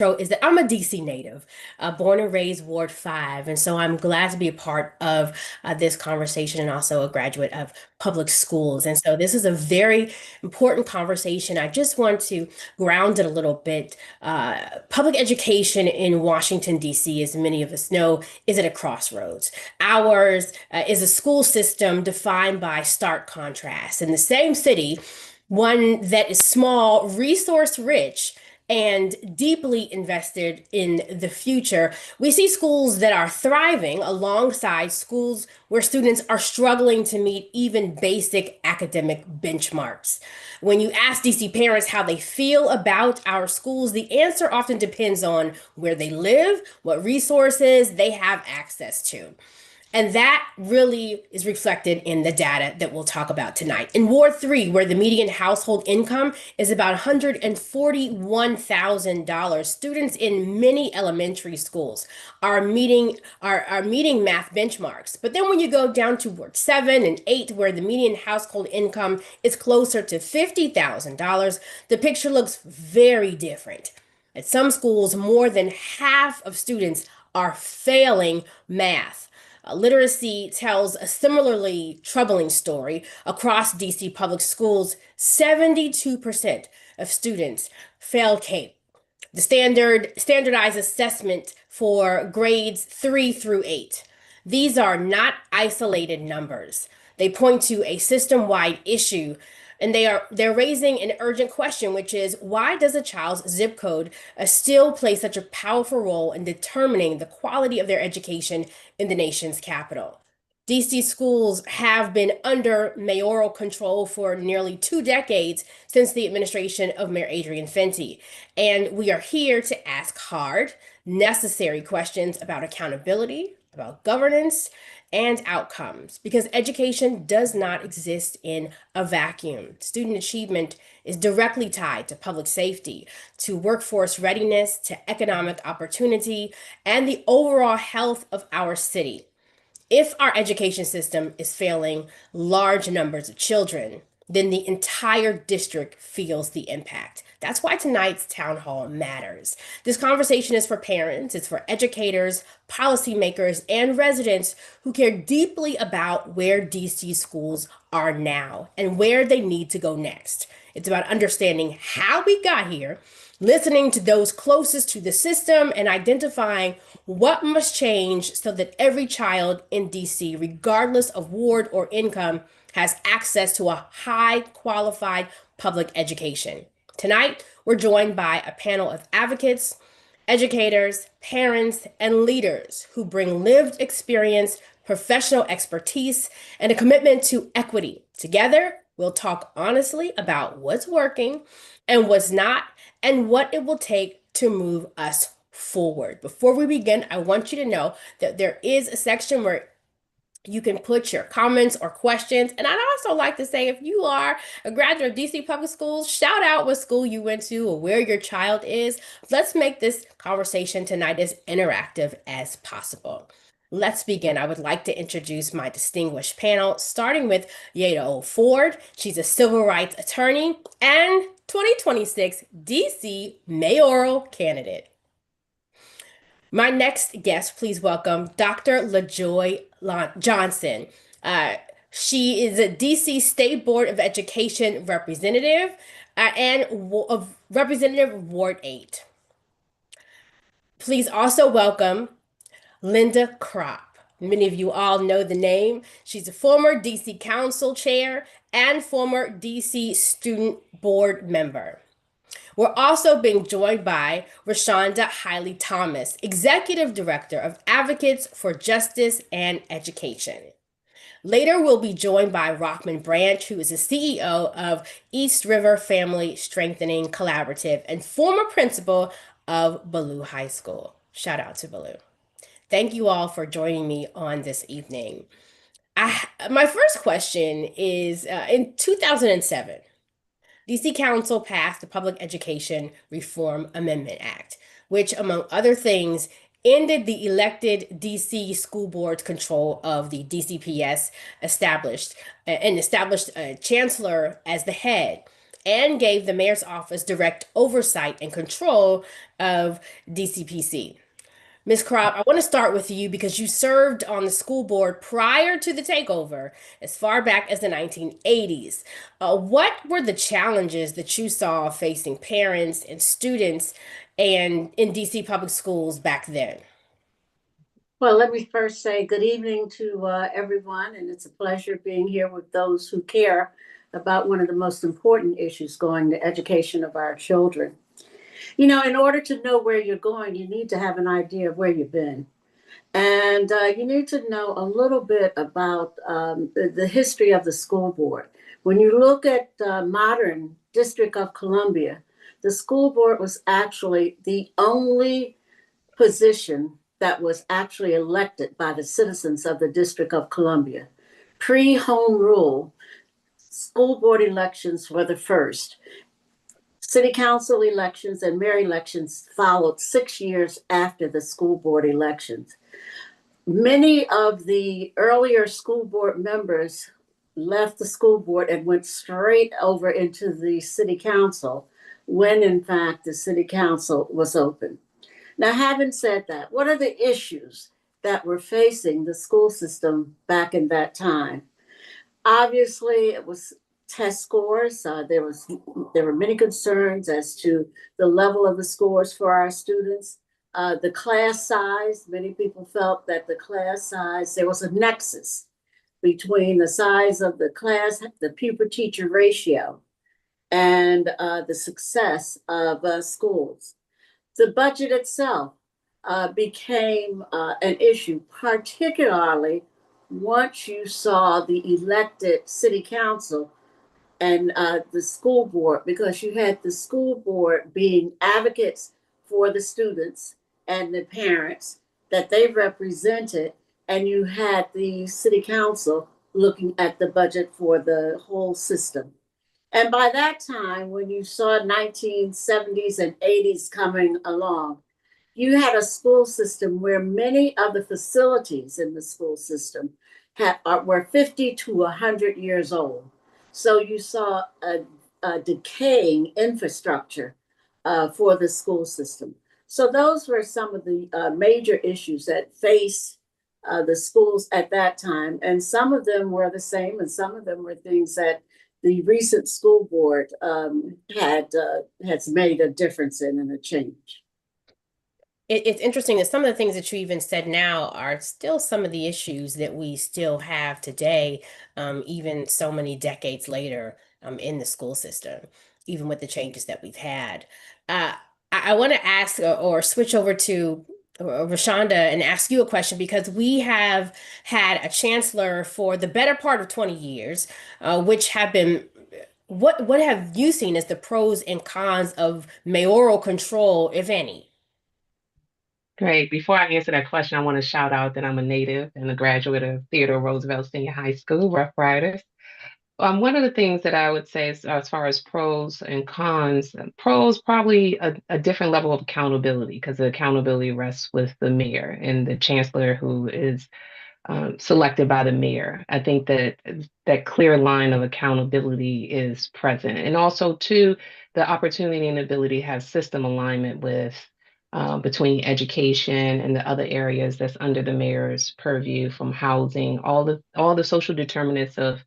Is that I'm a DC native, born and raised Ward 5. And so I'm glad to be a part of this conversation and also a graduate of public schools. And so this is a very important conversation. I just want to ground it a little bit. Public education in Washington, D.C., as many of us know, is at a crossroads. Ours is a school system defined by stark contrast. In the same city, one that is small, resource rich, and deeply invested in the future. We see schools that are thriving alongside schools where students are struggling to meet even basic academic benchmarks. When you ask DC parents how they feel about our schools, the answer often depends on where they live, what resources they have access to. And that really is reflected in the data that we'll talk about tonight. In Ward 3, where the median household income is about $141,000, students in many elementary schools are meeting math benchmarks. But then when you go down to Ward 7 and 8, where the median household income is closer to $50,000, the picture looks very different. At some schools, more than half of students are failing math. Literacy tells a similarly troubling story. Across DC public schools, 72% of students fail CAPE, the standardized assessment for grades 3 through 8. These are not isolated numbers. They point to a system-wide issue, and they're raising an urgent question, which is why does a child's zip code still play such a powerful role in determining the quality of their education in the nation's capital? DC schools have been under mayoral control for nearly 2 decades since the administration of Mayor Adrian Fenty. And we are here to ask hard, necessary questions about accountability, about governance, and outcomes, because education does not exist in a vacuum. Student achievement is directly tied to public safety, to workforce readiness, to economic opportunity, and the overall health of our city. If our education system is failing large numbers of children, then the entire district feels the impact. That's why tonight's town hall matters. This conversation is for parents, it's for educators, policymakers, and residents who care deeply about where DC schools are now and where they need to go next. It's about understanding how we got here, listening to those closest to the system, and identifying what must change so that every child in DC, regardless of ward or income, has access to a high qualified public education. Tonight, we're joined by a panel of advocates, educators, parents, and leaders who bring lived experience, professional expertise, and a commitment to equity. Together, we'll talk honestly about what's working and what's not, and what it will take to move us forward. Before we begin, I want you to know that there is a section where you can put your comments or questions. And I'd also like to say, if you are a graduate of DC Public Schools, shout out what school you went to or where your child is. Let's make this conversation tonight as interactive as possible. Let's begin. I would like to introduce my distinguished panel, starting with Yada O. Ford. She's a civil rights attorney and 2026 DC mayoral candidate. My next guest, please welcome Dr. LaJoy Johnson. Uh, she is a DC State Board of Education representative and of Representative Ward 8. Please also welcome Linda Kropp. Many of you all know the name. She's a former DC Council Chair and former DC Student Board member. We're also being joined by Rashonda Hiley Thomas, Executive Director of Advocates for Justice and Education. Later, we'll be joined by Rockman Branch, who is the CEO of East River Family Strengthening Collaborative and former principal of Ballou High School. Shout out to Ballou. Thank you all for joining me on this evening. My first question is in 2007, DC Council passed the Public Education Reform Amendment Act, which, among other things, ended the elected DC school board's control of the DCPS established a chancellor as the head. and gave the mayor's office direct oversight and control of DCPC. Ms. Kropp, I want to start with you because you served on the school board prior to the takeover as far back as the 1980s. What were the challenges that you saw facing parents and students and in DC public schools back then? Well, let me first say good evening to everyone, and it's a pleasure being here with those who care about one of the most important issues going, the education of our children. You know, in order to know where you're going, you need to have an idea of where you've been. And you need to know a little bit about the history of the school board. When you look at modern District of Columbia, the school board was actually the only position that was actually elected by the citizens of the District of Columbia. Pre home rule, school board elections were the first. City council elections and mayor elections followed 6 years after the school board elections. Many of the earlier school board members left the school board and went straight over into the city council when, in fact, the city council was open. Now, having said that, what are the issues that were facing the school system back in that time? Obviously, it was test scores. There were many concerns as to the level of the scores for our students. The class size. Many people felt that the class size, there was a nexus between the size of the class, the pupil teacher ratio, and the success of schools. The budget itself became an issue, particularly once you saw the elected city council and the school board, because you had the school board being advocates for the students and the parents that they represented, and you had the city council looking at the budget for the whole system. And by that time, when you saw 1970s and 80s coming along, you had a school system where many of the facilities in the school system were 50 to 100 years old. So you saw a decaying infrastructure for the school system. So those were some of the major issues that faced the schools at that time. And some of them were the same, and some of them were things that the recent school board has made a difference in and a change. It's interesting that some of the things that you even said now are still some of the issues that we still have today, even so many decades later, in the school system, even with the changes that we've had. Uh, I want to ask or switch over to Rashonda and ask you a question because we have had a chancellor for the better part of 20 years, which have been what have you seen as the pros and cons of mayoral control, if any? Great. Before I answer that question, I want to shout out that I'm a native and a graduate of Theodore Roosevelt Senior High School, Rough Riders. One of the things that I would say is, as far as pros and cons, pros probably a different level of accountability because the accountability rests with the mayor and the chancellor who is selected by the mayor. I think that that clear line of accountability is present. And also, too, the opportunity and ability to have system alignment with between education and the other areas that's under the mayor's purview, from housing, all the social determinants of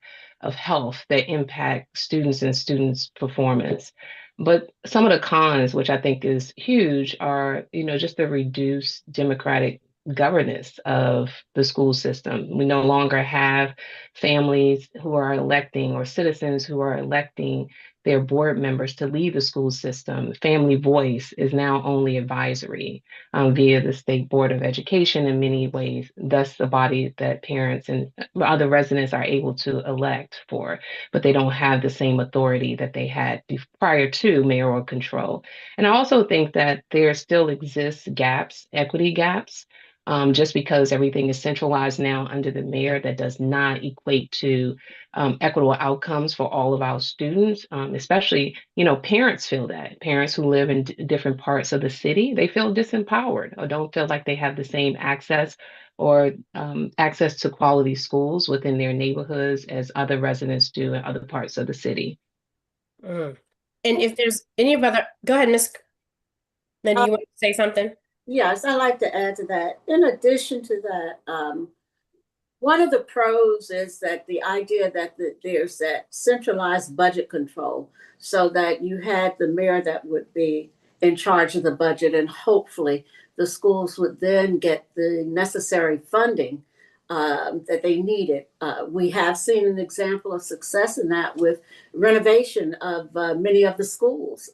health that impact students and students' performance. But some of the cons, which I think is huge, are, just the reduced democratic governance of the school system. We no longer have families who are electing or citizens who are electing their board members to lead the school system. Family voice is now only advisory via the State Board of Education in many ways, thus the body that parents and other residents are able to elect for, but they don't have the same authority that they had prior to mayoral control. And I also think that there still exists gaps, equity gaps, just because everything is centralized now under the mayor, that does not equate to equitable outcomes for all of our students, especially, parents feel that. Parents who live in different parts of the city, they feel disempowered or don't feel like they have the same access or access to quality schools within their neighborhoods as other residents do in other parts of the city. Mm. And if there's any of other, go ahead, Miss Linda, Uh, you want to say something? yes, I like to add to that. In addition to that, one of the pros is that the idea that there's that centralized budget control so that you had the mayor that would be in charge of the budget, and hopefully the schools would then get the necessary funding that they needed. We have seen an example of success in that with renovation of many of the schools.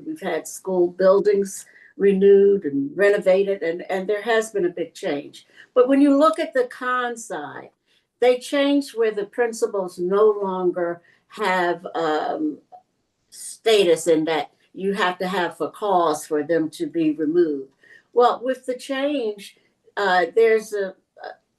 We've had school buildings renewed and renovated, and there has been a big change. But when you look at the con side, they changed where the principals no longer have status in that you have to have a cause for them to be removed. Well, with the change, there's a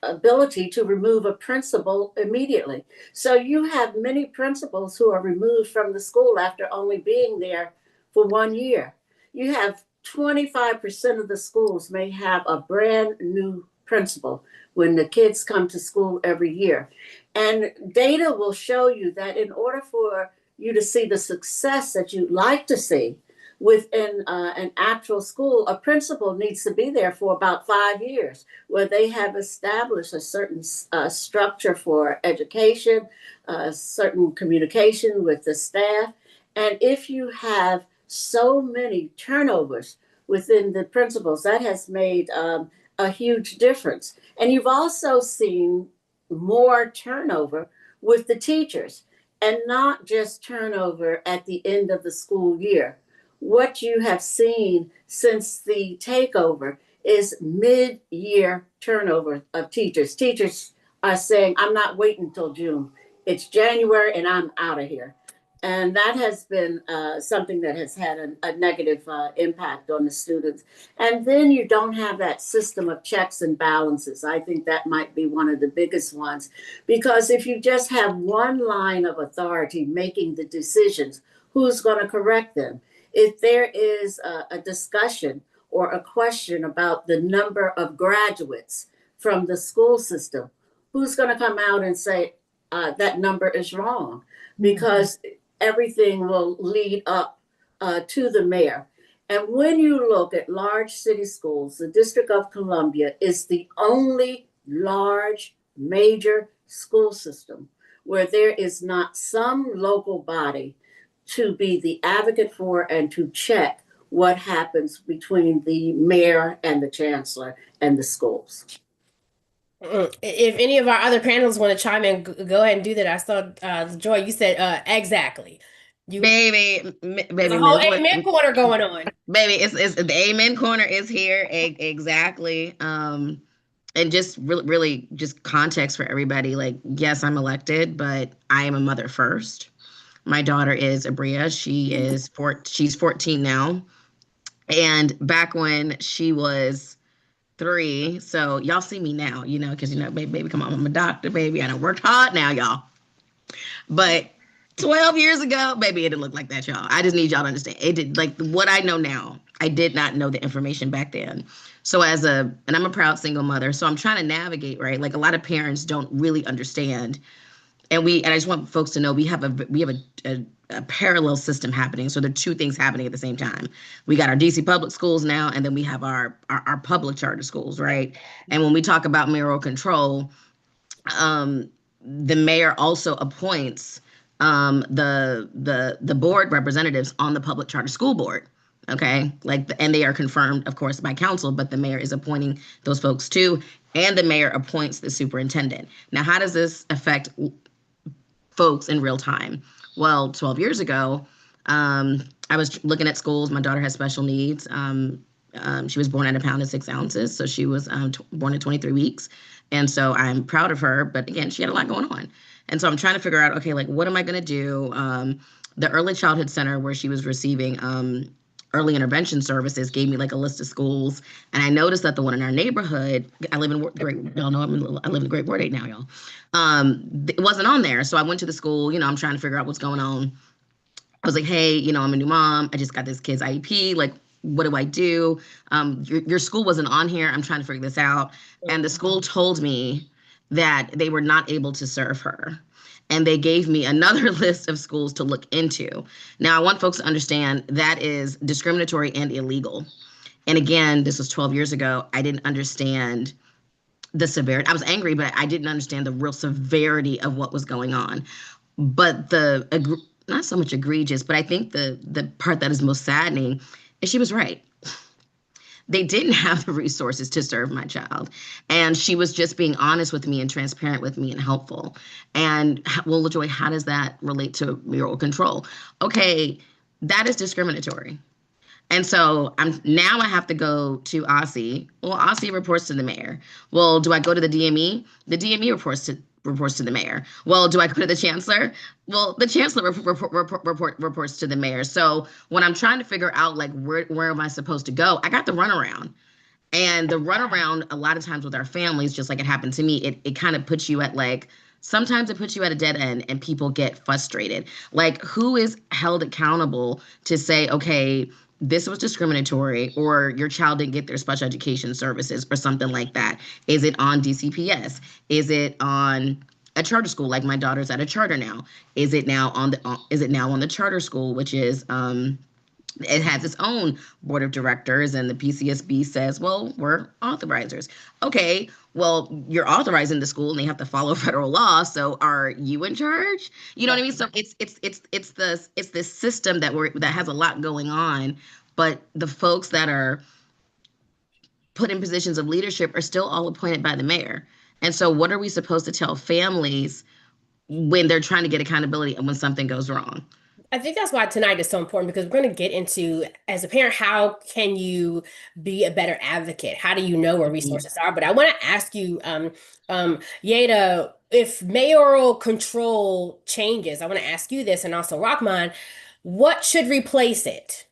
ability to remove a principal immediately. So you have many principals who are removed from the school after only being there for 1 year. You have 25% of the schools may have a brand new principal when the kids come to school every year. And data will show you that in order for you to see the success that you'd like to see within an actual school, a principal needs to be there for about 5 years, where they have established a certain structure for education, certain communication with the staff. And if you have so many turnovers within the principals, that has made a huge difference. And you've also seen more turnover with the teachers, and not just turnover at the end of the school year. What you have seen since the takeover is mid-year turnover of teachers. Teachers are saying, I'm not waiting until June. It's January and I'm out of here. And that has been something that has had a negative impact on the students. And then you don't have that system of checks and balances. I think that might be one of the biggest ones, because if you just have one line of authority making the decisions, who's going to correct them? If there is a discussion or a question about the number of graduates from the school system, who's going to come out and say that number is wrong? Because everything will lead up to the mayor. And when you look at large city schools, the District of Columbia is the only large major school system where there is not some local body to be the advocate for and to check what happens between the mayor and the chancellor and the schools. If any of our other panelists want to chime in, go ahead and do that. I saw Joy, you said exactly. Baby, There's baby, a whole Miss Wood- amen corner going on. baby, it's the amen corner is here exactly. And just really just context for everybody. Like, yes, I'm elected, but I am a mother first. My daughter is Abria. She's 14 now, and back when she was 3, so y'all see me now, because baby, come on, I'm a doctor, baby. I done worked hard now, y'all. But 12 years ago, baby, it didn't look like that, y'all. I just need y'all to understand. It did, like what I know now. I did not know the information back then. So and I'm a proud single mother, so I'm trying to navigate, right? Like a lot of parents don't really understand. And I just want folks to know we have a parallel system happening. So there are two things happening at the same time. We got our DC public schools now, and then we have our public charter schools, right? And when we talk about mayoral control, the mayor also appoints the board representatives on the public charter school board. Okay, and they are confirmed, of course, by council, but the mayor is appointing those folks too, and the mayor appoints the superintendent. Now, how does this affect folks in real time? Well, 12 years ago, I was looking at schools. My daughter has special needs. She was born at 1 pound and 6 ounces, so she was born at 23 weeks. And so I'm proud of her, but again, she had a lot going on. And so I'm trying to figure out, okay, like, what am I going to do? The Early Childhood Center, where she was receiving early intervention services, gave me like a list of schools. And I noticed that the one in our neighborhood, I live in y'all know I live in the Great Ward 8 now, y'all. It wasn't on there. So I went to the school, I'm trying to figure out what's going on. I was like, hey, I'm a new mom. I just got this kid's IEP. Like, what do I do? Your school wasn't on here. I'm trying to figure this out. And the school told me that they were not able to serve her. And they gave me another list of schools to look into. Now, I want folks to understand that is discriminatory and illegal. And again, this was 12 years ago. I didn't understand the severity. I was angry, but I didn't understand the real severity of what was going on. But not so much egregious, but I think the part that is most saddening is she was right. They didn't have the resources to serve my child. And she was just being honest with me and transparent with me and helpful. And well, LaJoy, how does that relate to mayoral control? Okay, that is discriminatory. And so I have to go to OSSI. Well, OSSI reports to the mayor. Well, do I go to the DME? The DME reports to the mayor. Well, do I go to the chancellor? Well, the chancellor reports to the mayor. So when I'm trying to figure out like where am I supposed to go, I got the runaround. And the runaround, a lot of times with our families, just like it happened to me, it kind of puts you at like, sometimes it puts you at a dead end and people get frustrated. Like, who is held accountable to say, okay, this was discriminatory, or your child didn't get their special education services or something like that? Is it on DCPS? Is it on a charter school? Like my daughter's at a charter now. Is it now on the charter school, which is it has its own board of directors, and the PCSB says, well, we're authorizers. Okay, well, you're authorizing the school and they have to follow federal law. So are you in charge? You know what I mean? So it's this system that has a lot going on, but the folks that are put in positions of leadership are still all appointed by the mayor. And so what are we supposed to tell families when they're trying to get accountability and when something goes wrong? I think that's why tonight is so important, because we're going to get into, as a parent, how can you be a better advocate? How do you know where resources are? But I want to ask you, Yada, if mayoral control changes, I want to ask you this, and also Rahman, what should replace it?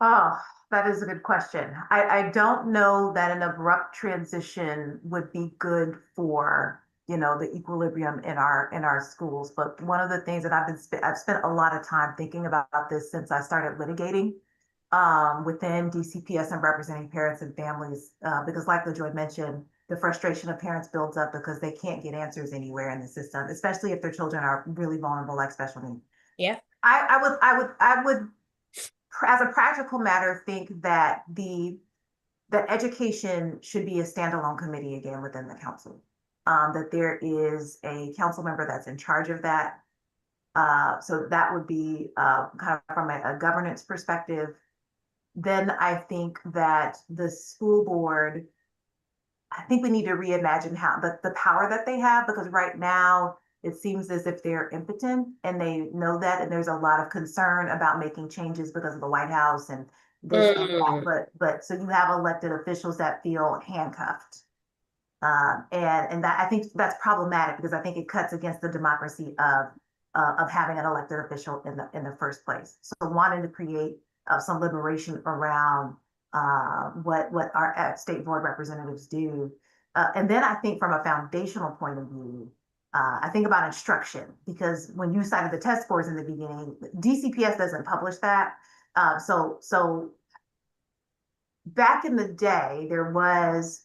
Oh, that is a good question. I don't know that an abrupt transition would be good for, the equilibrium in our schools. But one of the things that I've spent a lot of time thinking about this since I started litigating within DCPS and representing parents and families, because like LaJoy mentioned, the frustration of parents builds up because they can't get answers anywhere in the system, especially if their children are really vulnerable, like special needs. Yeah. I would, as a practical matter, think that that education should be a standalone committee again within the council. That there is a council member that's in charge of that. So that would be kind of from a governance perspective. Then I think that the school board, I think we need to reimagine how the power that they have, because right now it seems as if they're impotent and they know that, and there's a lot of concern about making changes because of the White House and this and that. But so you have elected officials that feel handcuffed. And that, I think that's problematic, because I think it cuts against the democracy of having an elected official in the first place. So wanting to create some liberation around what our state board representatives do. And then I think from a foundational point of view, I think about instruction, because when you cited the test scores in the beginning, DCPS doesn't publish that. So back in the day, there was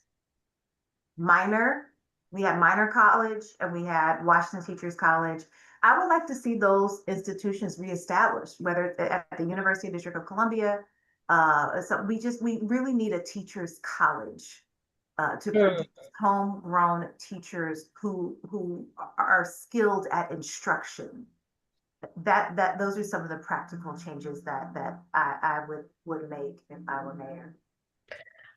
we had Minor College and we had Washington Teachers College. I would like to see those institutions reestablished, whether at the University of District of Columbia. So we really need a teachers college to produce homegrown teachers who are skilled at instruction. Those are some of the practical changes that I would make if I were mayor.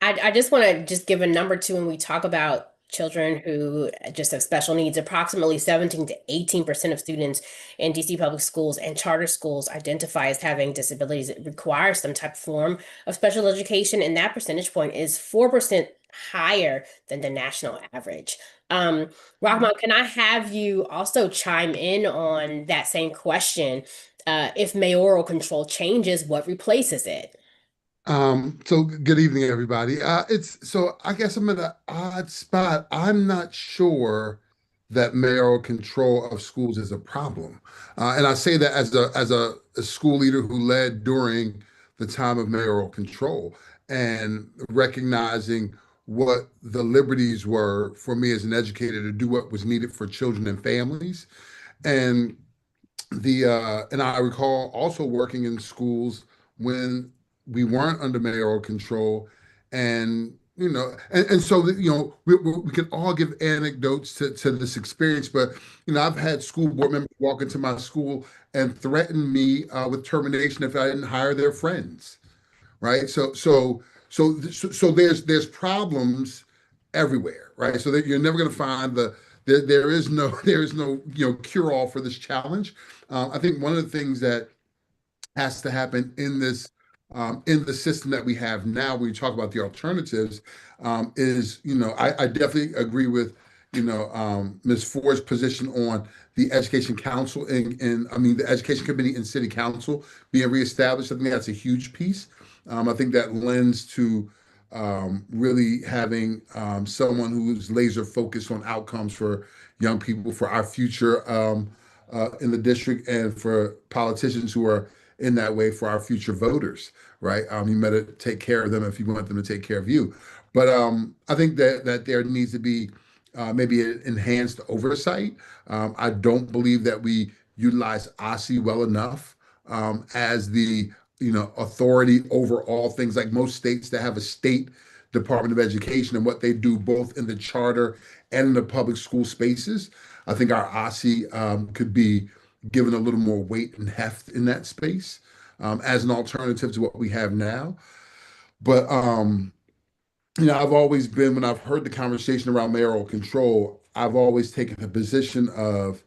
I just want to just give a number too when we talk about children who just have special needs. Approximately 17 to 18% of students in DC public schools and charter schools identify as having disabilities that require some type of form of special education, and that percentage point is 4% higher than the national average. Rahman, can I have you also chime in on that same question? If mayoral control changes, what replaces it? So good evening, everybody. I guess I'm in an odd spot. I'm not sure that mayoral control of schools is a problem. And I say that as a school leader who led during the time of mayoral control, and recognizing what the liberties were for me as an educator to do what was needed for children and families. And and I recall also working in schools when we weren't under mayoral control, and and so that, we can all give anecdotes to this experience, but I've had school board members walk into my school and threaten me with termination if I didn't hire their friends, right? So there's problems everywhere, right? So that you're never going to find there is no cure all for this challenge. I think one of the things that has to happen in the system that we have now, when you talk about the alternatives, is I definitely agree with Ms. Ford's position on the Education Council and I mean the Education Committee and City Council being reestablished. I think that's a huge piece. I think that lends to really having someone who's laser focused on outcomes for young people, for our future in the district, and for politicians who are in that way for our future voters, right? You better take care of them if you want them to take care of you. But I think that there needs to be maybe an enhanced oversight. I don't believe that we utilize OSSI well enough as the authority over all things, like most states that have a state Department of Education and what they do both in the charter and in the public school spaces. I think our OSSI could be given a little more weight and heft in that space as an alternative to what we have now. But I've always been, when I've heard the conversation around mayoral control, I've always taken the position of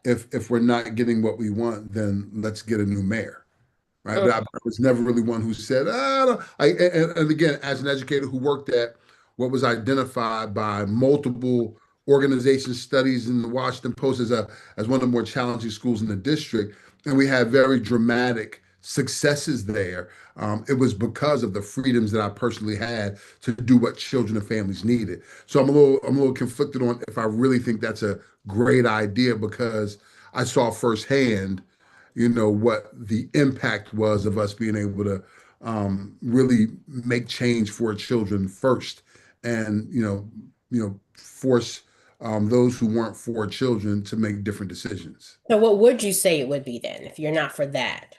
if we're not getting what we want, then let's get a new mayor. Right. But I was never really one who said, and again, as an educator who worked at what was identified by multiple organization studies in the Washington Post as one of the more challenging schools in the district, and we had very dramatic successes there. It was because of the freedoms that I personally had to do what children and families needed. So I'm a little conflicted on if I really think that's a great idea, because I saw firsthand what the impact was of us being able to really make change for children first, and force those who weren't for children to make different decisions. So what would you say it would be then if you're not for that?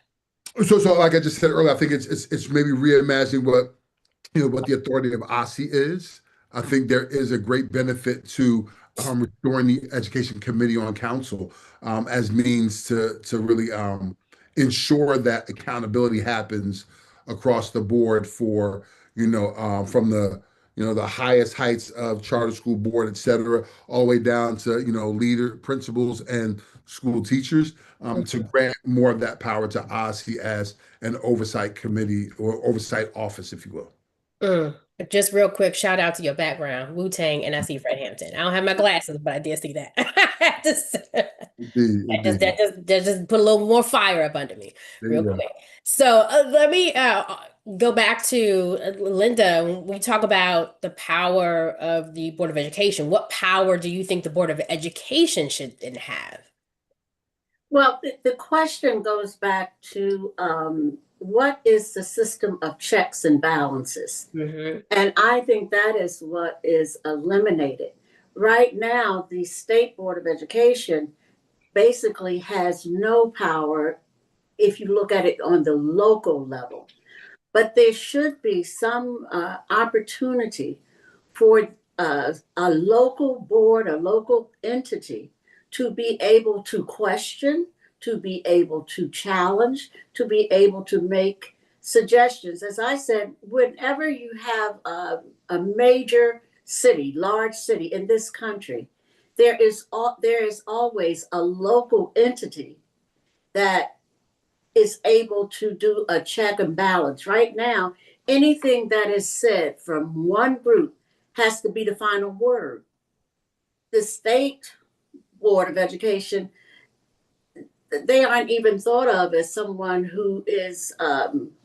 So like I just said earlier, I think it's maybe reimagining what the authority of OSSI is. I think there is a great benefit to restoring the Education Committee on Council as means to really ensure that accountability happens across the board for from the highest heights of charter school board, et cetera, all the way down to leader, principals, and school teachers, to grant more of that power to OSSI as an oversight committee or oversight office, if you will. Just real quick, shout out to your background, Wu-Tang, and I see Fred Hampton. I don't have my glasses, but I did see that. That just put a little more fire up under me real quick. So let me go back to Linda. When we talk about the power of the Board of Education, what power do you think the Board of Education should then have? Well, the question goes back to what is the system of checks and balances? Mm-hmm. And I think that is what is eliminated. Right now, the State Board of Education basically has no power if you look at it on the local level. But there should be some opportunity for a local board, a local entity, to be able to question, to be able to challenge, to be able to make suggestions. As I said, whenever you have a major city, large city in this country, there is always a local entity that is able to do a check and balance. Right now, anything that is said from one group has to be the final word. The State Board of Education, they aren't even thought of as someone who is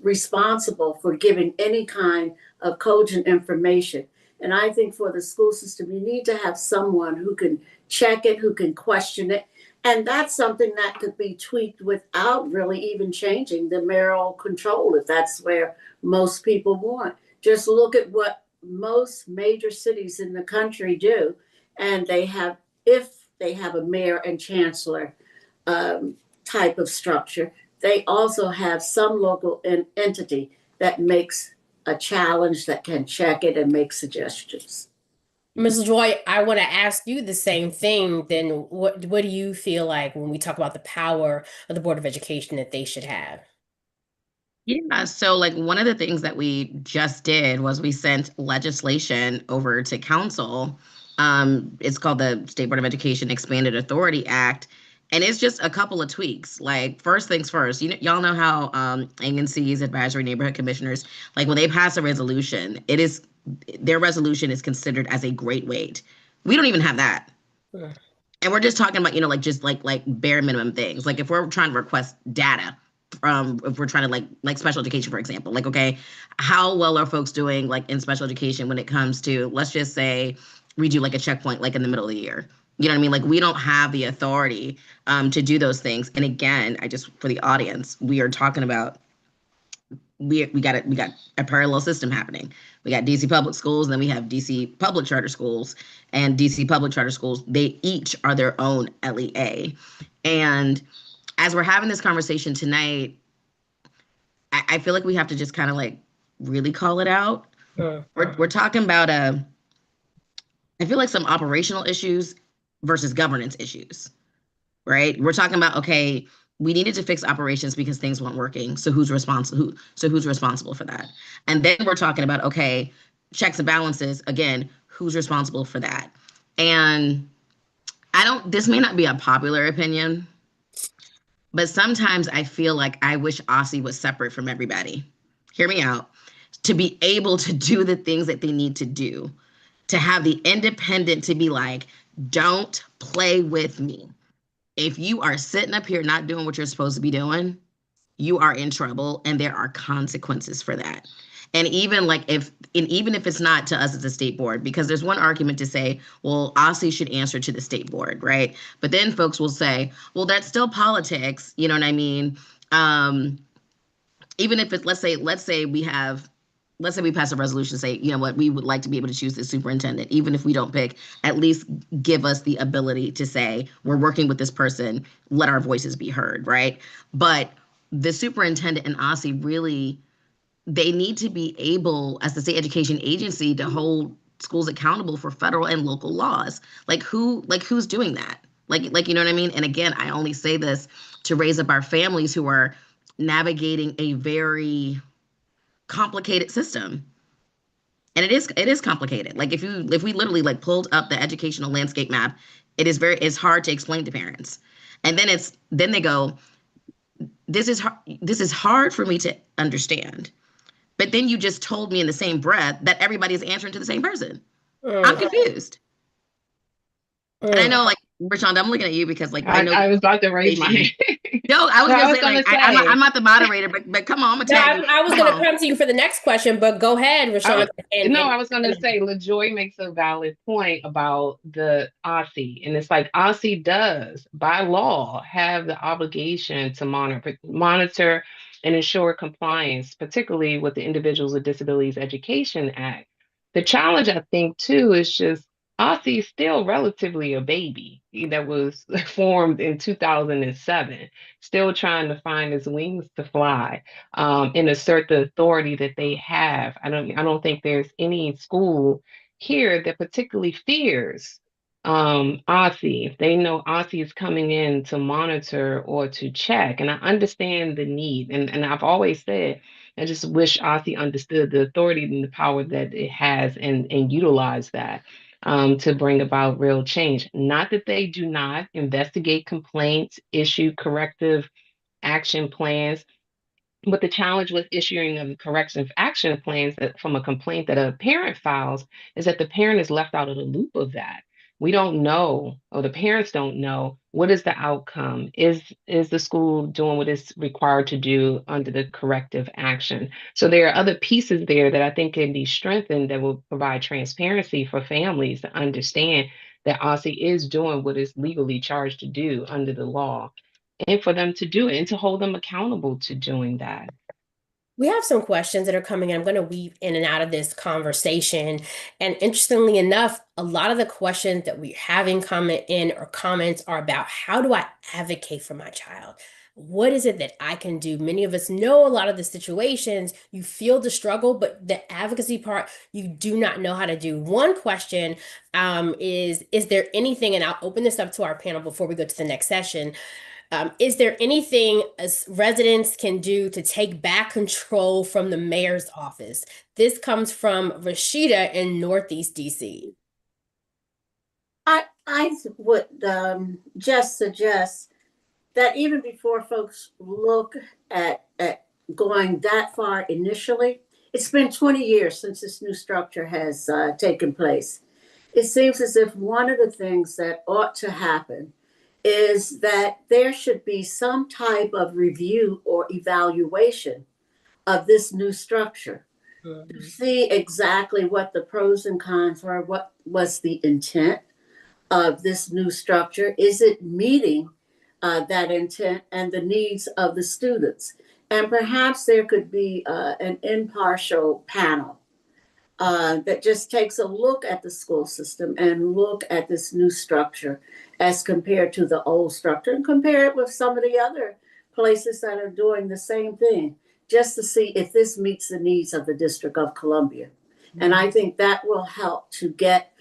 responsible for giving any kind of cogent information. And I think for the school system, you need to have someone who can check it, who can question it. And that's something that could be tweaked without really even changing the mayoral control, if that's where most people want. Just look at what most major cities in the country do. And they have, if they have a mayor and chancellor type of structure, they also have some local entity that makes a challenge, that can check it and make suggestions. Mrs. Joy, I want to ask you the same thing. Then what do you feel like when we talk about the power of the Board of Education that they should have? Yeah, so like one of the things that we just did was we sent legislation over to council. It's called the State Board of Education Expanded Authority Act, and it's just a couple of tweaks. Like first things first, y'all know how ANC's advisory neighborhood commissioners, like when they pass a resolution, their resolution is considered as a great weight. We don't even have that. Hmm. And we're just talking about, like just like bare minimum things. Like if we're trying to request data, if we're trying to like special education, for example, like, okay, how well are folks doing like in special education when it comes to, let's just say we do like a checkpoint, like in the middle of the year. You know what I mean? Like we don't have the authority to do those things. And again, for the audience, we are talking about, we got a parallel system happening. We got DC public schools, and then we have DC public charter schools, and DC public charter schools, they each are their own LEA. And as we're having this conversation tonight, I feel like we have to just kind of like really call it out. We're talking about I feel like some operational issues versus governance issues, right? We're talking about, okay, we needed to fix operations because things weren't working. So who's responsible? Who's responsible for that? And then we're talking about, okay, checks and balances. Again, who's responsible for that? And this may not be a popular opinion, but sometimes I feel like I wish OSSE was separate from everybody. Hear me out. To be able to do the things that they need to do, to have the independent to be like, don't play with me. If you are sitting up here not doing what you're supposed to be doing, you are in trouble, and there are consequences for that. And even if it's not to us as a state board, because there's one argument to say, well, OSSE should answer to the state board, right? But then folks will say, well, that's still politics, you know what I mean? Even if it's, let's say we pass a resolution, say, you know what, we would like to be able to choose the superintendent, even if we don't pick, at least give us the ability to say, we're working with this person, let our voices be heard, right? But the superintendent and OSSE really, they need to be able, as the state education agency, to hold schools accountable for federal and local laws. Who's doing that? Like, you know what I mean? And again, I only say this to raise up our families who are navigating a very complicated system. And it is complicated. Like if we literally like pulled up the educational landscape map, it's hard to explain to parents. And then they go, this is hard for me to understand. But then you just told me in the same breath that everybody is answering to the same person. I'm confused. And I know, like, Rashonda, I'm looking at you because, like, I know I was about to raise my hand. No, I was gonna say, I'm not the moderator, but come on, I'm gonna tell you. I was gonna come to you for the next question, but go ahead, Rashonda. I was gonna say, LaJoy makes a valid point about the OSSE, and it's like OSSE does, by law, have the obligation to monitor and ensure compliance, particularly with the Individuals with Disabilities Education Act. The challenge, I think, too, is just OSSE is still relatively a baby that was formed in 2007, still trying to find its wings to fly and assert the authority that they have. I don't think there's any school here that particularly fears OSSE. If they know OSSE is coming in to monitor or to check, and I understand the need, and I've always said, I just wish OSSE understood the authority and the power that it has and utilize that. To bring about real change. Not that they do not investigate complaints, issue corrective action plans, but the challenge with issuing of corrective action plans from a complaint that a parent files is that the parent is left out of the loop of that. We don't know, or the parents don't know, what is the outcome? Is the school doing what it's required to do under the corrective action? So there are other pieces there that I think can be strengthened that will provide transparency for families to understand that OSSE is doing what it's legally charged to do under the law, and for them to do it and to hold them accountable to doing that. We have some questions that are coming in. I'm going to weave in and out of this conversation. And interestingly enough, a lot of the questions that we're having comment in or comments are about how do I advocate for my child? What is it that I can do? Many of us know a lot of the situations, you feel the struggle, but the advocacy part, you do not know how to do. One question is there anything, and I'll open this up to our panel before we go to the next session. Is there anything as residents can do to take back control from the mayor's office? This comes from Rashida in Northeast DC. I would just suggest that even before folks look at going that far initially, it's been 20 years since this new structure has taken place. It seems as if one of the things that ought to happen is that there should be some type of review or evaluation of this new structure to see exactly what the pros and cons were, what was the intent of this new structure. Is it meeting that intent and the needs of the students? And perhaps there could be an impartial panel that just takes a look at the school system and look at this new structure as compared to the old structure and compare it with some of the other places that are doing the same thing, just to see if this meets the needs of the District of Columbia. And I think that will help to get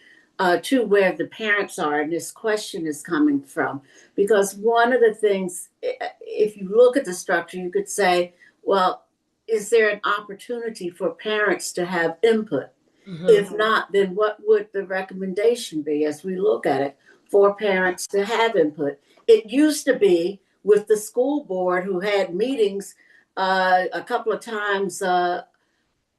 to where the parents are and this question is coming from. Because one of the things, if you look at the structure, you could say, well, is there an opportunity for parents to have input? If not, then what would the recommendation be as we look at it for parents to have input? It used to be with the school board who had meetings a couple of times a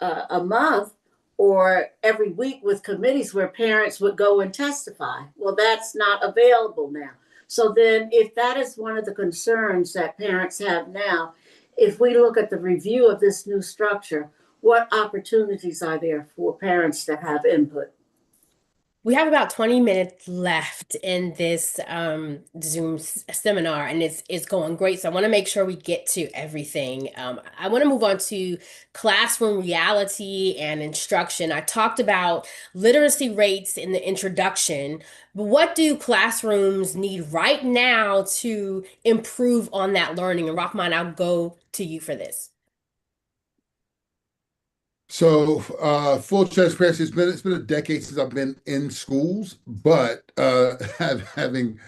month or every week with committees where parents would go and testify. Well, that's not available now. So then if that is one of the concerns that parents have now, if we look at the review of this new structure, what opportunities are there for parents to have input? We have about 20 minutes left in this Zoom seminar, and it's going great. So I want to make sure we get to everything. I want to move on to classroom reality and instruction. I talked about literacy rates in the introduction, but what do classrooms need right now to improve on that learning? And Rahman, I'll go to you for this. So, full transparency, it's been a decade since I've been in schools, but having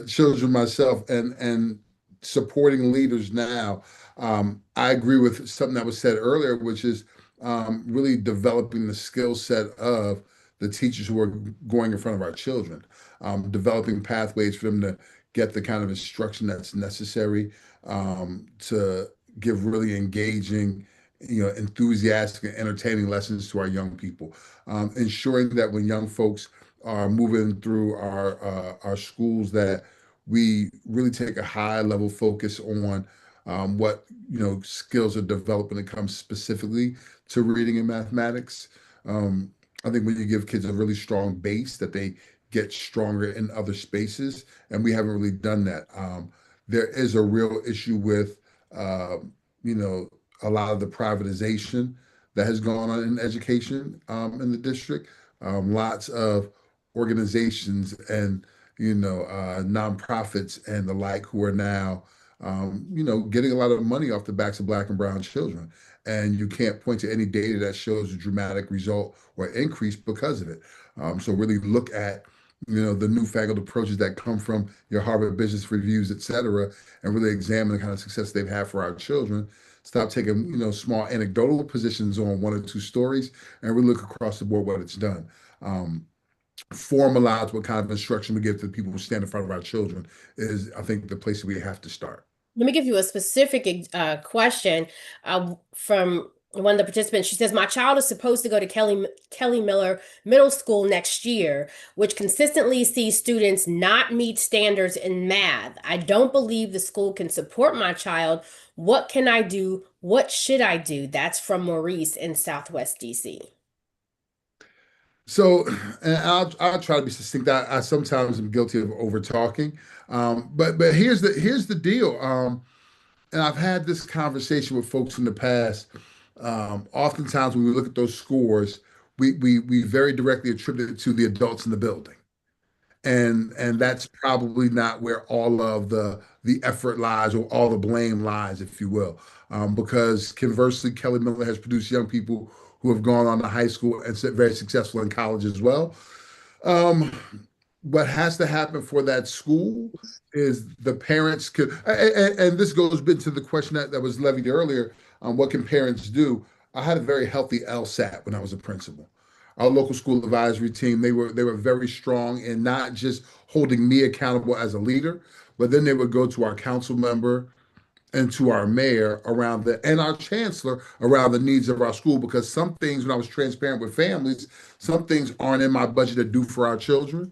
children myself and supporting leaders now, I agree with something that was said earlier, which is really developing the skill set of the teachers who are going in front of our children, developing pathways for them to get the kind of instruction that's necessary to give really engaging, enthusiastic and entertaining lessons to our young people. Ensuring that when young folks are moving through our schools, that we really take a high level focus on what skills are developed when it comes specifically to reading and mathematics. I think when you give kids a really strong base, that they get stronger in other spaces, and we haven't really done that. There is a real issue with you know a lot of the privatization that has gone on in education in the district. Lots of organizations and nonprofits and the like who are now getting a lot of money off the backs of Black and brown children. And you can't point to any data that shows a dramatic result or increase because of it. So really look at the newfangled approaches that come from your Harvard Business Reviews, et cetera, and really examine the kind of success they've had for our children. Stop taking, small anecdotal positions on one or two stories and really look across the board what it's done. Formalize what kind of instruction we give to the people who stand in front of our children is, I think, the place we have to start. Let me give you a specific question from one of the participants. She says, my child is supposed to go to Kelly Miller Middle School next year, which consistently sees students not meet standards in math. I don't believe the school can support my child. What can I do? What should I do? That's from Maurice in Southwest DC. So, and I'll try to be succinct. I sometimes am guilty of over talking, but here's the deal. and I've had this conversation with folks in the past. Oftentimes, when we look at those scores, we very directly attribute it to the adults in the building, and that's probably not where all of the effort lies or all the blame lies, if you will. Because conversely, Kelly Miller has produced young people who have gone on to high school and very successful in college as well. Um, what has to happen for that school is the parents could, and this goes into the question that was levied earlier, what can parents do? I had a very healthy LSAT when I was a principal. Our local school advisory team, they were very strong in not just holding me accountable as a leader, but then they would go to our council member and to our mayor around and our chancellor around the needs of our school, because some things, when I was transparent with families, some things aren't in my budget to do for our children.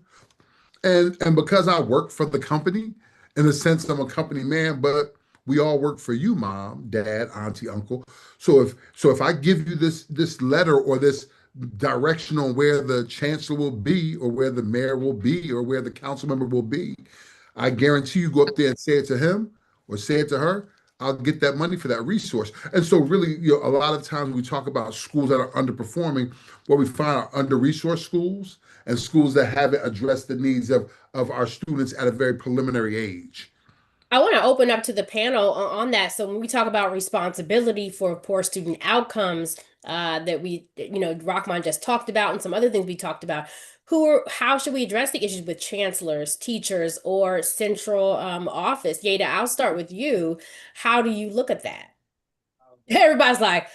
And because I work for the company, in a sense, I'm a company man, but we all work for you, mom, dad, auntie, uncle. So if I give you this letter or this direction on where the chancellor will be, or where the mayor will be, or where the council member will be, I guarantee you go up there and say it to him or say it to her, I'll get that money for that resource. And so really, a lot of times we talk about schools that are underperforming, what we find are under-resourced schools and schools that haven't addressed the needs of our students at a very preliminary age. I want to open up to the panel on that. So when we talk about responsibility for poor student outcomes, that Rahman just talked about, and some other things we talked about, how should we address the issues with chancellors, teachers, or central office? Yada, I'll start with you. How do you look at that? Everybody's like,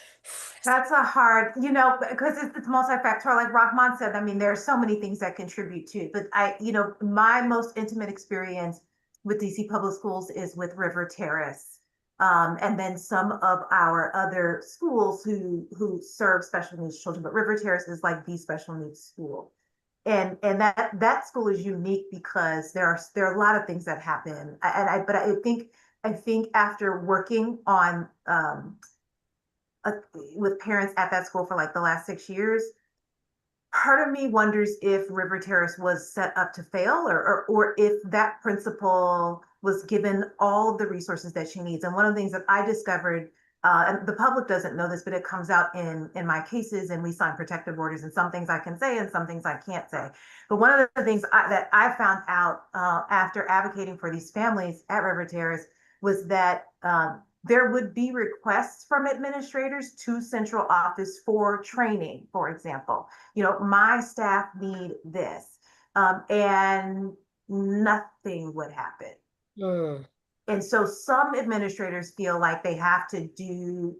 That's a hard, because it's multifactorial. Like Rahman said, I mean, there are so many things that contribute to it. But my most intimate experience with DC Public Schools is with River Terrace. And then some of our other schools who serve special needs children, but River Terrace is like the special needs school. And that school is unique because there are a lot of things that happen. But I think after working on with parents at that school for like the last 6 years, part of me wonders if River Terrace was set up to fail, or if that principal was given all the resources that she needs. And one of the things that I discovered, and the public doesn't know this, but it comes out in my cases, and we sign protective orders, and some things I can say and some things I can't say. But one of the things that I found out after advocating for these families at River Terrace was that there would be requests from administrators to central office for training, for example. My staff need this, and nothing would happen. mm, And so some administrators feel like they have to do,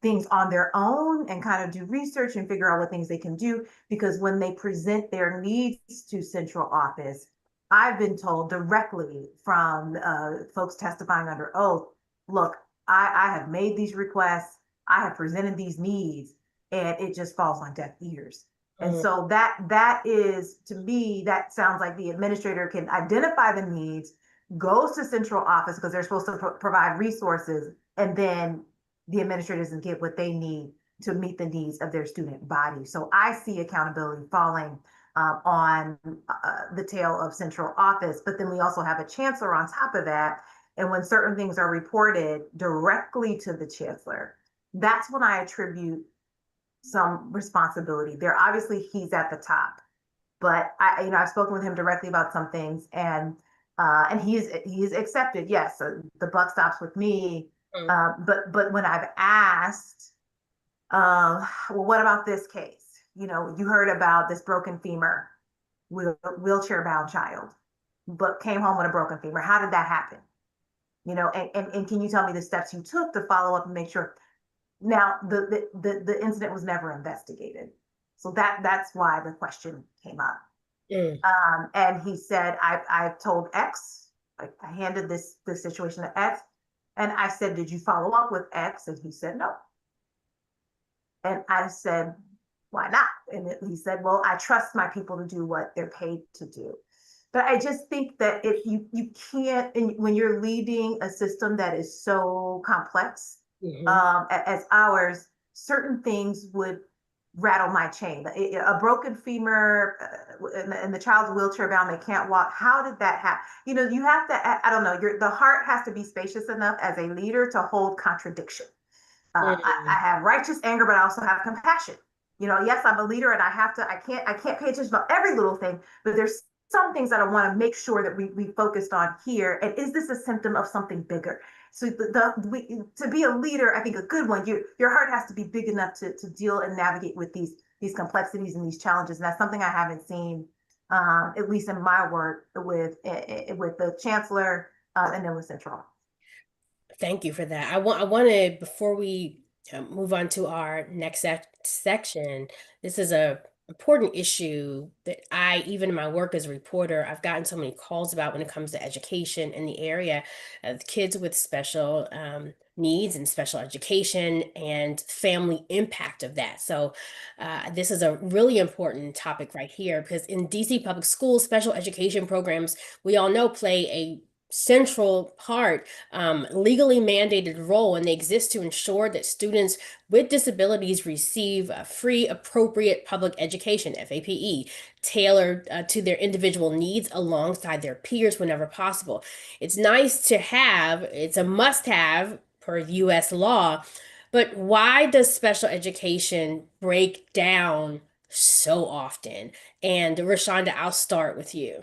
things on their own and kind of do research and figure out what things they can do, because when they present their needs to central office, I've been told directly from folks testifying under oath, look, I have made these requests, I have presented these needs, and it just falls on deaf ears. And so that is, to me, that sounds like the administrator can identify the needs, goes to central office because they're supposed to provide resources, and then the administrators can get what they need to meet the needs of their student body. So I see accountability falling on the tail of central office, but then we also have a chancellor on top of that. And when certain things are reported directly to the chancellor, that's when I attribute some responsibility there. Obviously, he's at the top, but I've spoken with him directly about some things, and he's accepted. Yes, the buck stops with me. But when I've asked, well, what about this case? You heard about this broken femur, wheelchair-bound child, but came home with a broken femur. How did that happen? And can you tell me the steps you took to follow up and make sure? Now, the incident was never investigated. So that's why the question came up. And he said, I told X, I handed this situation to X, and I said, did you follow up with X? And he said, no. And I said, why not? And he said, well, I trust my people to do what they're paid to do. But I just think that if you can't, and when you're leading a system that is so complex, as ours, certain things would rattle my chain. A broken femur and the child's wheelchair bound, they can't walk. How did that happen? You know, you have to, I don't know, the heart has to be spacious enough as a leader to hold contradiction. I have righteous anger, but I also have compassion. You know, yes, I'm a leader and I can't pay attention to every little thing, but there's some things that I want to make sure that we focused on here. And is this a symptom of something bigger? So to be a leader, I think a good one, your heart has to be big enough to deal and navigate with these complexities and these challenges. And that's something I haven't seen, at least in my work with the chancellor and then with Central. Thank you for that. I want to, before we move on to our next section, this is a important issue that even in my work as a reporter, I've gotten so many calls about when it comes to education in the area of kids with special needs and special education and family impact of that. So this is a really important topic right here, because in DC public schools, special education programs, we all know, play a central part, legally mandated role, and they exist to ensure that students with disabilities receive a free, appropriate public education, FAPE, tailored to their individual needs alongside their peers whenever possible. It's nice to have, it's a must-have per US law, but why does special education break down so often? And Rashonda, I'll start with you.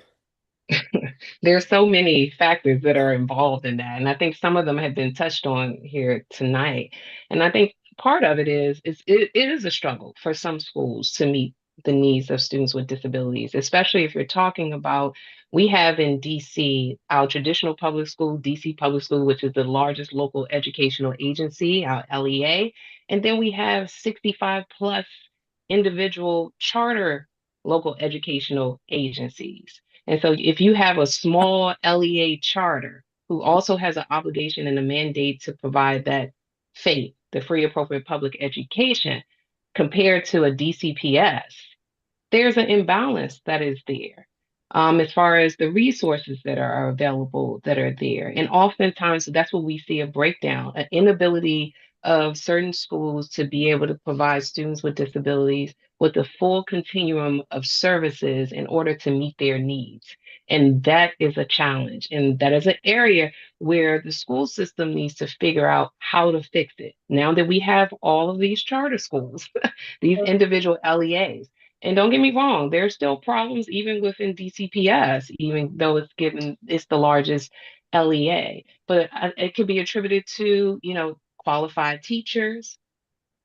There's so many factors that are involved in that. And I think some of them have been touched on here tonight. And I think part of it is it is a struggle for some schools to meet the needs of students with disabilities, especially if you're talking about, we have in DC our traditional public school, DC Public School, which is the largest local educational agency, our LEA. And then we have 65 plus individual charter local educational agencies. And so if you have a small LEA charter who also has an obligation and a mandate to provide that FAPE, the free appropriate public education, compared to a DCPS, there's an imbalance that is there, as far as the resources that are available that are there. And oftentimes that's what we see, a breakdown, an inability of certain schools to be able to provide students with disabilities with the full continuum of services in order to meet their needs. And that is a challenge. And that is an area where the school system needs to figure out how to fix it. Now that we have all of these charter schools, these individual LEAs, and don't get me wrong, there's still problems even within DCPS, even though it's the largest LEA. But it could be attributed to, qualified teachers,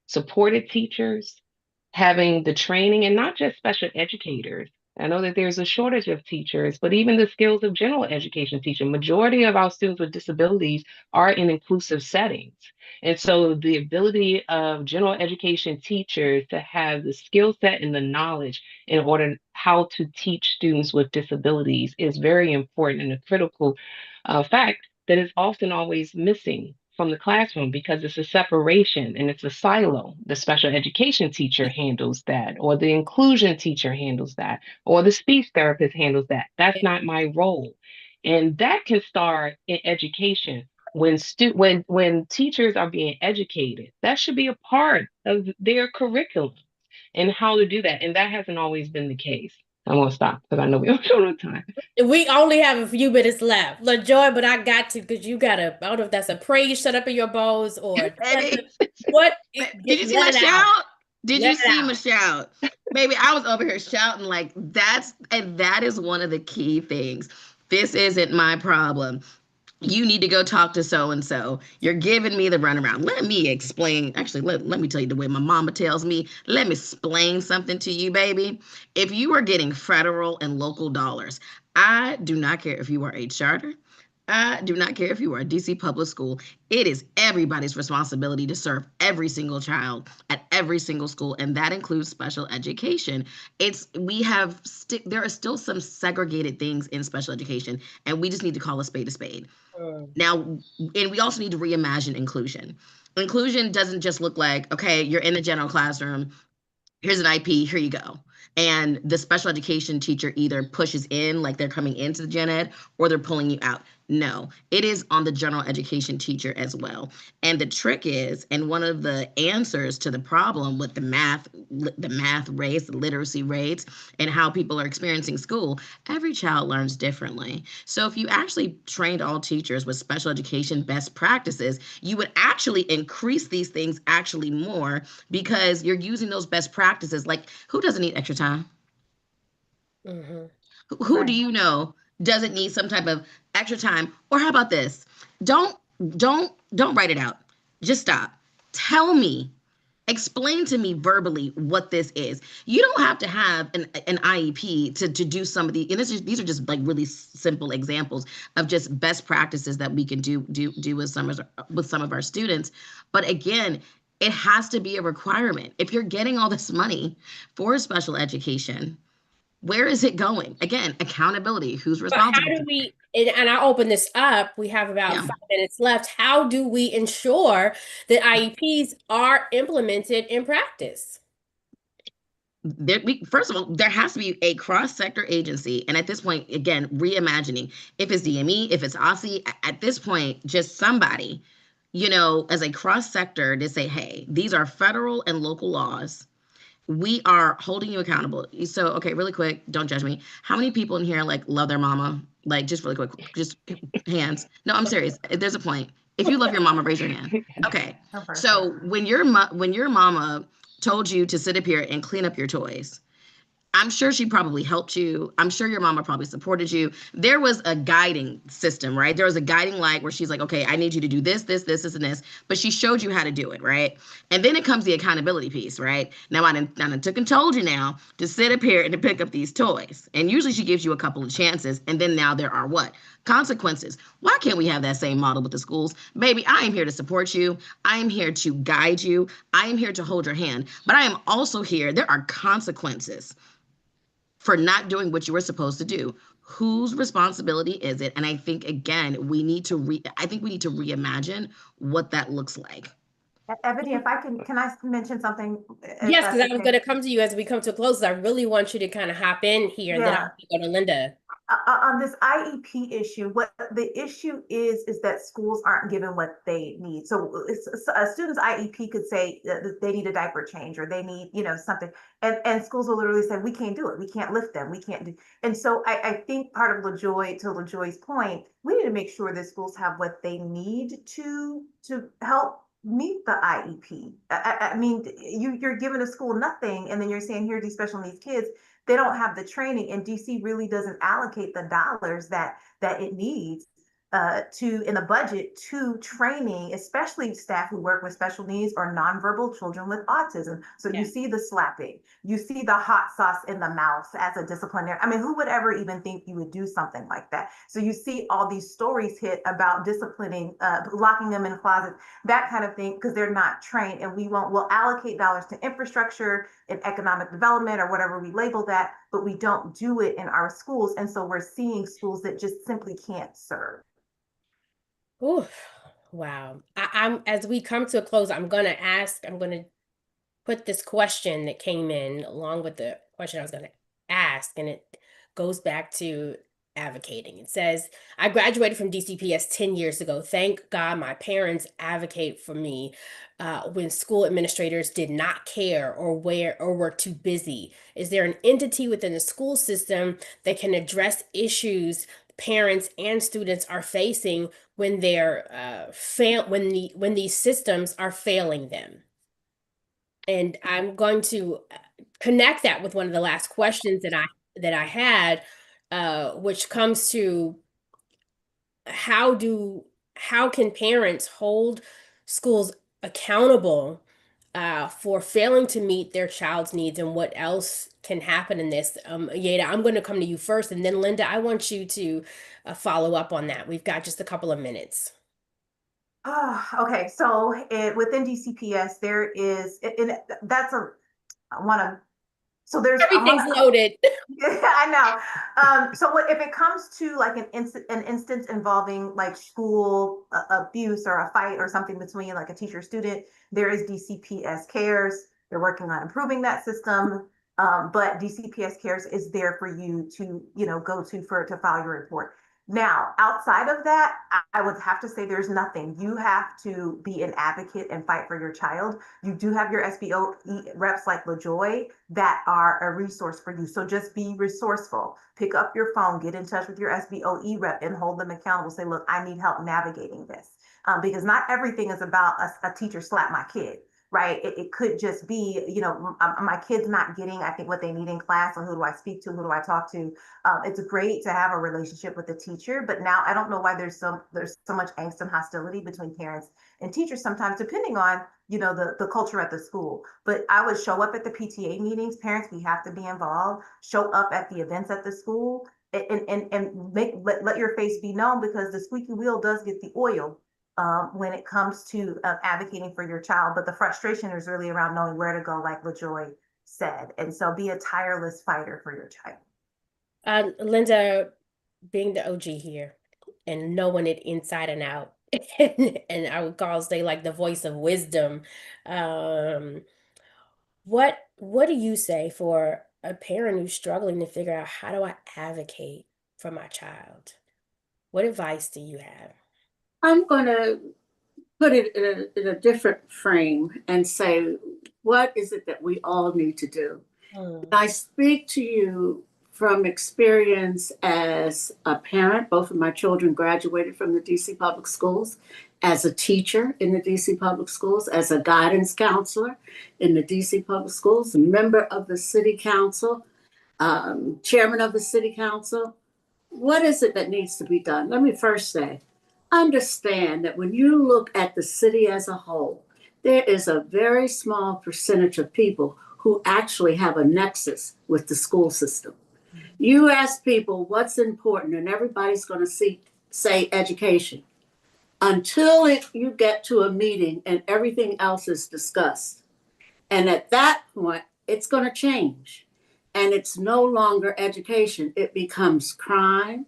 supported teachers, having the training, and not just special educators. I know that there's a shortage of teachers, but even the skills of general education teaching. Majority of our students with disabilities are in inclusive settings. And so the ability of general education teachers to have the skill set and the knowledge in order how to teach students with disabilities is very important, and a critical fact that is often always missing from the classroom, because it's a separation and it's a silo. The special education teacher handles that, or the inclusion teacher handles that, or the speech therapist handles that. That's not my role. And that can start in education. When teachers are being educated, that should be a part of their curriculum and how to do that. And that hasn't always been the case. I'm gonna stop because I know we don't have time. We only have a few minutes left. LaJoy, but I got to, because you got I don't know if that's a praise shut up in your bows or what. Did you see my shout? Did you see my shout? Baby, I was over here shouting like that is one of the key things. This isn't my problem. You need to go talk to so-and-so. You're giving me the runaround. Let me explain. Actually, let me tell you the way my mama tells me. Let me explain something to you, baby. If you are getting federal and local dollars, I do not care if you are a charter. I do not care if you are a DC public school. It is everybody's responsibility to serve every single child at every single school, and that includes special education. There are still some segregated things in special education, and we just need to call a spade a spade. Now, and we also need to reimagine inclusion. Inclusion doesn't just look like, okay, you're in the general classroom, here's an IP, here you go. and the special education teacher either pushes in, like they're coming into the gen ed, or they're pulling you out. No, it is on the general education teacher as well. And the trick is, and one of the answers to the problem with the math rates, the literacy rates, and how people are experiencing school, every child learns differently. So if you actually trained all teachers with special education best practices, you would actually increase these things actually more, because you're using those best practices. Like, who doesn't need extra time? Hmm. Who do you know doesn't need some type of extra time? Or how about this? Don't don't write it out. Just stop. Tell me, explain to me verbally what this is. You don't have to have an IEP to do some of the, and these are just like really simple examples of just best practices that we can do with some of our students. But again, it has to be a requirement. If you're getting all this money for special education, where is it going? Again, accountability. Who's But how responsible do for it? we, and I'll open this up. We have about Yeah. 5 minutes left. How do we ensure that IEPs are implemented in practice? First of all, there has to be a cross-sector agency. And at this point, again, reimagining. If it's DME, if it's OSSI, at this point, just somebody, as a cross-sector to say, hey, these are federal and local laws. We are holding you accountable. So, okay, really quick, don't judge me. How many people in here like love their mama? Like, just really quick, just hands. No, I'm serious. There's a point. If you love your mama, raise your hand. Okay. No person. So when your mama told you to sit up here and clean up your toys, I'm sure she probably helped you. I'm sure your mama probably supported you. There was a guiding system, right? There was a guiding light where she's like, okay, I need you to do this, this, this, this, and this. But she showed you how to do it, right? And then it comes the accountability piece, right? Now I done took and told you now to sit up here and to pick up these toys. And usually she gives you a couple of chances. And then now there are what? Consequences. Why can't we have that same model with the schools? Baby, I am here to support you. I am here to guide you. I am here to hold your hand. But I am also here. There are consequences for not doing what you were supposed to do. Whose responsibility is it? And I think, again, we need to reimagine what that looks like. Ebony, if I can I mention something? If Yes, that's because I was okay? going to come to you as we come to a close. I really want you to kind of hop in here, and then Yeah. I'll go to Linda. On this IEP issue, what the issue is that schools aren't given what they need. So a student's IEP could say that they need a diaper change, or they need, something. And schools will literally say, we can't do it. We can't lift them. We can't do. And so I think part of LaJoy's point, we need to make sure that schools have what they need to help meet the IEP. I mean, you're giving a school nothing, and then you're saying, here are these special needs kids. They don't have the training, and DC really doesn't allocate the dollars that it needs to in the budget to training, especially staff who work with special needs or nonverbal children with autism. So Yeah. you see the slapping, you see the hot sauce in the mouth as a disciplinary. I mean, who would ever even think you would do something like that? So you see all these stories hit about disciplining, locking them in closets, that kind of thing, because they're not trained. And we'll allocate dollars to infrastructure and economic development or whatever we label that, but we don't do it in our schools. And so we're seeing schools that just simply can't serve. Ooh, wow. I'm as we come to a close, I'm gonna put this question that came in along with the question I was gonna ask, and it goes back to advocating. It says, I graduated from DCPS 10 years ago. Thank God my parents advocate for me when school administrators did not care or were too busy. Is there an entity within the school system that can address issues parents and students are facing when they're when these systems are failing them? And I'm going to connect that with one of the last questions that I had, which comes to how can parents hold schools accountable for failing to meet their child's needs, and what else can happen in this? Yada, I'm going to come to you first, and then Linda, I want you to follow up on that. We've got just a couple of minutes. Okay, so within DCPS, there is, and that's so there's Everything's loaded. I know. So if it comes to like an instance involving like school abuse or a fight or something between like a teacher student, there is DCPS Cares. They're working on improving that system. But DCPS Cares is there for you to, go to file your report. Now, outside of that, I would have to say there's nothing. You have to be an advocate and fight for your child. You do have your SBO reps like LaJoy that are a resource for you. So just be resourceful. Pick up your phone, get in touch with your SBOE rep and hold them accountable. Say, look, I need help navigating this. Because not everything is about a teacher slap my kid. Right. It could just be, my kid's not getting, I think, what they need in class. And who do I speak to? Who do I talk to? It's great to have a relationship with the teacher, but now I don't know why there's so much angst and hostility between parents and teachers sometimes, depending on, the culture at the school. But I would show up at the PTA meetings. Parents, we have to be involved. Show up at the events at the school and let your face be known, because the squeaky wheel does get the oil. When it comes to advocating for your child. But the frustration is really around knowing where to go, like LaJoy said. And so be a tireless fighter for your child. Linda, being the OG here and knowing it inside and out, and I would call say like the voice of wisdom. What do you say for a parent who's struggling to figure out, how do I advocate for my child? What advice do you have? I'm going to put it in a different frame and say, what is it that we all need to do? I speak to you from experience as a parent. Both of my children graduated from the DC Public Schools, as a teacher in the DC Public Schools, as a guidance counselor in the DC Public Schools, a member of the City Council, chairman of the City Council. What is it that needs to be done? Let me first say, understand that when you look at the city as a whole, there is a very small percentage of people who actually have a nexus with the school system. You ask people what's important, and everybody's going to say education, until you get to a meeting and everything else is discussed. And at that point, it's going to change. And it's no longer education. It becomes crime,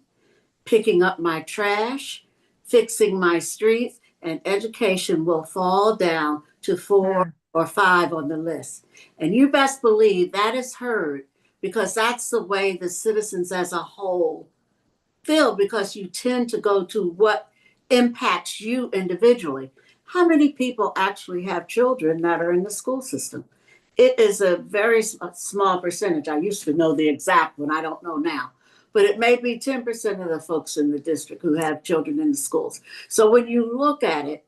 picking up my trash, fixing my streets, and education will fall down to 4 or 5 on the list. And you best believe that is heard, because that's the way the citizens as a whole feel, because you tend to go to what impacts you individually. How many people actually have children that are in the school system? It is a very small percentage. I used to know the exact one. I don't know now. But it may be 10% of the folks in the district who have children in the schools. So when you look at it,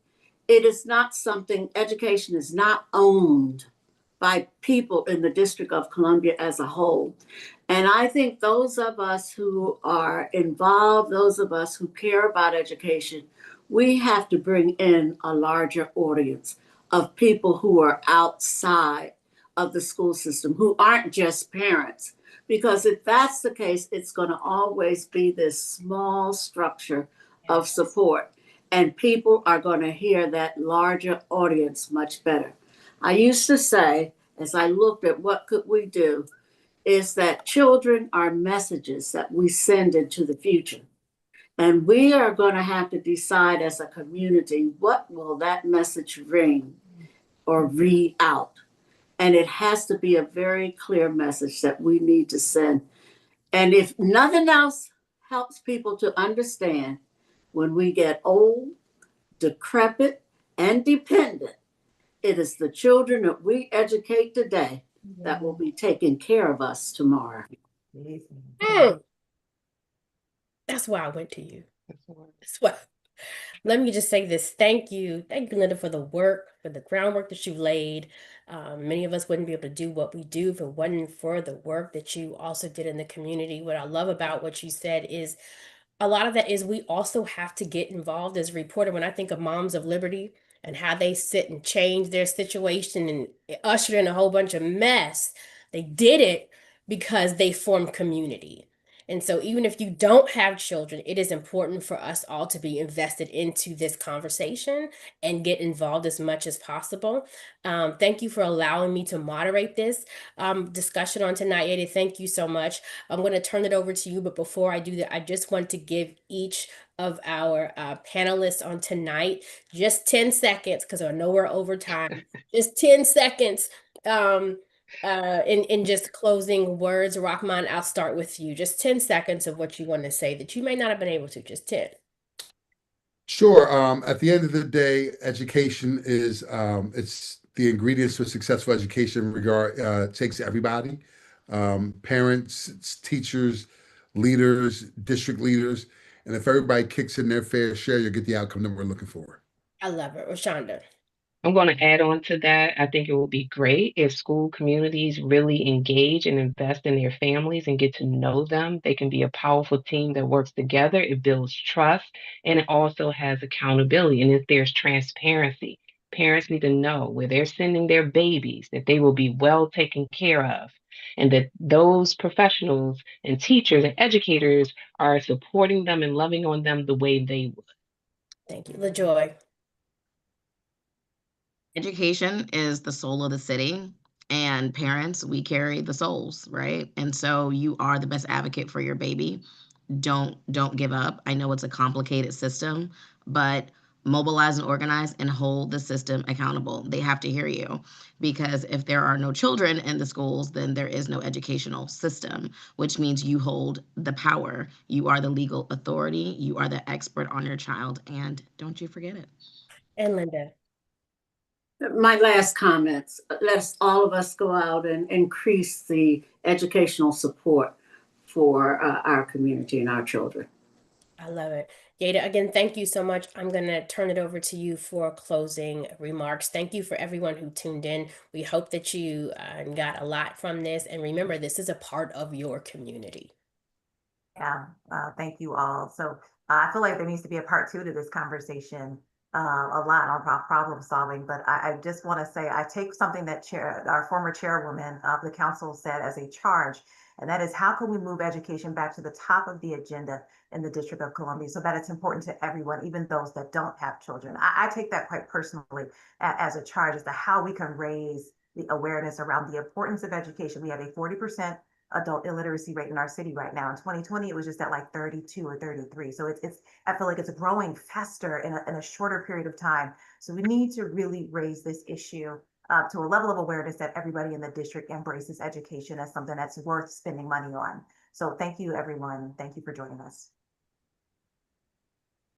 it is not something, education is not owned by people in the District of Columbia as a whole. And I think those of us who are involved, those of us who care about education, we have to bring in a larger audience of people who are outside of the school system, who aren't just parents. Because if that's the case, it's going to always be this small structure of support. And people are going to hear that larger audience much better. I used to say, as I looked at what could we do, is that children are messages that we send into the future. And we are going to have to decide as a community, what will that message ring or read out? And it has to be a very clear message that we need to send. And if nothing else helps people to understand, when we get old, decrepit, and dependent, it is the children that we educate today that will be taking care of us tomorrow. That's why I went to you. That's why. Let me just say this. Thank you, Linda, for the work, for the groundwork that you laid. Many of us wouldn't be able to do what we do if it wasn't for the work that you also did in the community. What I love about what you said is a lot of that is we also have to get involved as a reporter. When I think of Moms of Liberty and how they sit and change their situation and usher in a whole bunch of mess, they did it because they formed community. And so even if you don't have children, it is important for us all to be invested into this conversation and get involved as much as possible. Thank you for allowing me to moderate this discussion on tonight, Ada. Thank you so much. I'm going to turn it over to you. But before I do that, I just want to give each of our panelists on tonight just 10 seconds, because I know we're over time. Just 10 seconds In just closing words, Rahman, I'll start with you. Just 10 seconds of what you want to say that you may not have been able to, just 10. Sure. At the end of the day, education is it's the ingredients for successful education takes everybody, parents, teachers, leaders, district leaders, and if everybody kicks in their fair share, you'll get the outcome that we're looking for. I love it. Rashonda. I'm going to add on to that. I think it would be great if school communities really engage and invest in their families and get to know them. They can be a powerful team that works together. It builds trust and it also has accountability. And if there's transparency, parents need to know where they're sending their babies, that they will be well taken care of, and that those professionals and teachers and educators are supporting them and loving on them the way they would. Thank you. LaJoy. Education is the soul of the city, and parents, we carry the souls, right? And so you are the best advocate for your baby. Don't give up. I know it's a complicated system, but mobilize and organize and hold the system accountable. They have to hear you, because if there are no children in the schools, then there is no educational system, which means you hold the power. You are the legal authority. You are the expert on your child, and don't you forget it. And Linda. My last comments, let's all of us go out and increase the educational support for our community and our children. I love it. Yada, again, thank you so much. I'm going to turn it over to you for closing remarks. Thank you for everyone who tuned in. We hope that you got a lot from this. And remember, this is a part of your community. Yeah, thank you all. So I feel like there needs to be a part 2 to this conversation, a lot on problem solving. But I just want to say I take something that our former chairwoman of the council said as a charge, and that is, how can we move education back to the top of the agenda in the District of Columbia so that it's important to everyone, even those that don't have children. I take that quite personally as a charge as to how we can raise the awareness around the importance of education. We have a 40% adult illiteracy rate in our city right now. In 2020, it was just at like 32 or 33. So I feel like it's growing faster in a shorter period of time. So we need to really raise this issue to a level of awareness that everybody in the district embraces education as something that's worth spending money on. So thank you, everyone. Thank you for joining us.